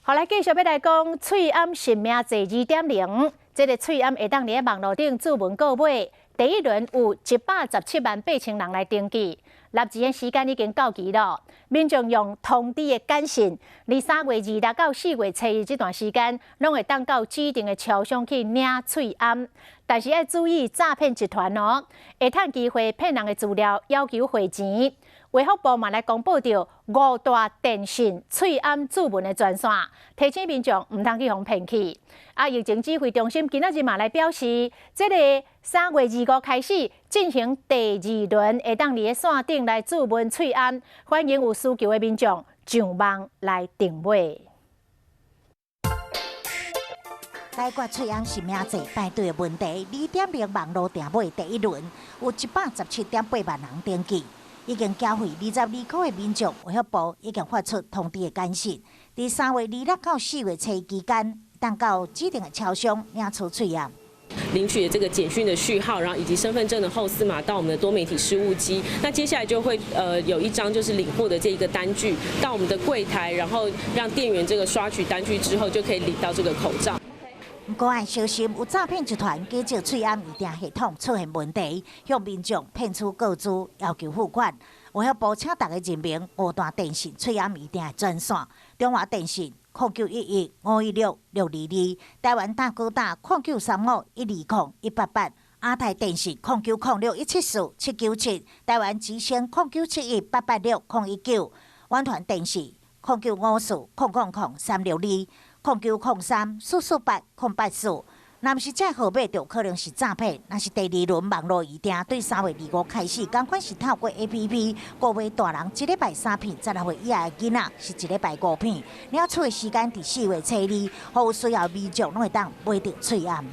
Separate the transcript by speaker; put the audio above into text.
Speaker 1: 后来继续要来讲翠暗神明祭2.0，这个翠暗会当伫网络顶注文购买，第一轮有1178000人来登记，纳钱的时间已经到期了。民众用通知的简讯，3月26到4月初1这段时间，拢会当到指定的超商去领翠暗。但是要注意诈骗集团哦，会趁机会骗人的资料，要求汇钱。卫福部嘛来公布着5大电信翠暗注文的专线，提醒民众唔通去互骗去。疫情指挥中心今仔日嘛来表示，这个3月25开始进行第2轮，会当伫个线顶来注文翠暗，欢迎有需求的民众上网来订买。
Speaker 2: 解决翠暗神明祭排队的问题，2.0网络订买第一轮有117.8万人登记。已经缴费22块的民众，卫福部已经发出通知的简讯，伫3月26到4月初期间，当到指定的超商领出翠暗。
Speaker 3: 领取这个简讯的序号，然后以及身份证的后4码到我们的多媒体事务机。那接下来就会有一张就是领货的这一个单据到我们的柜台，然后让店员这个刷取单据之后，就可以领到这个口罩。
Speaker 2: 不过，按小心有诈骗集团假借翠暗预订系统出现问题，向民众骗取个资，要求付款。卫福部请大家认明5大电信翠暗预订的专线：中华电信0911516622，台湾大哥大0935120188，亚太电信0906174797，台湾之星0971886019，远传电视0954000362。0903448084，若是这号码就可能是诈骗。若是第2轮网络预订，对3月25开始，同款是透过 APP 购买大人1礼拜3片，16岁以下的囡仔是1礼拜5片。领取的时间伫4月初2，予有需要民众拢会当买到翠暗。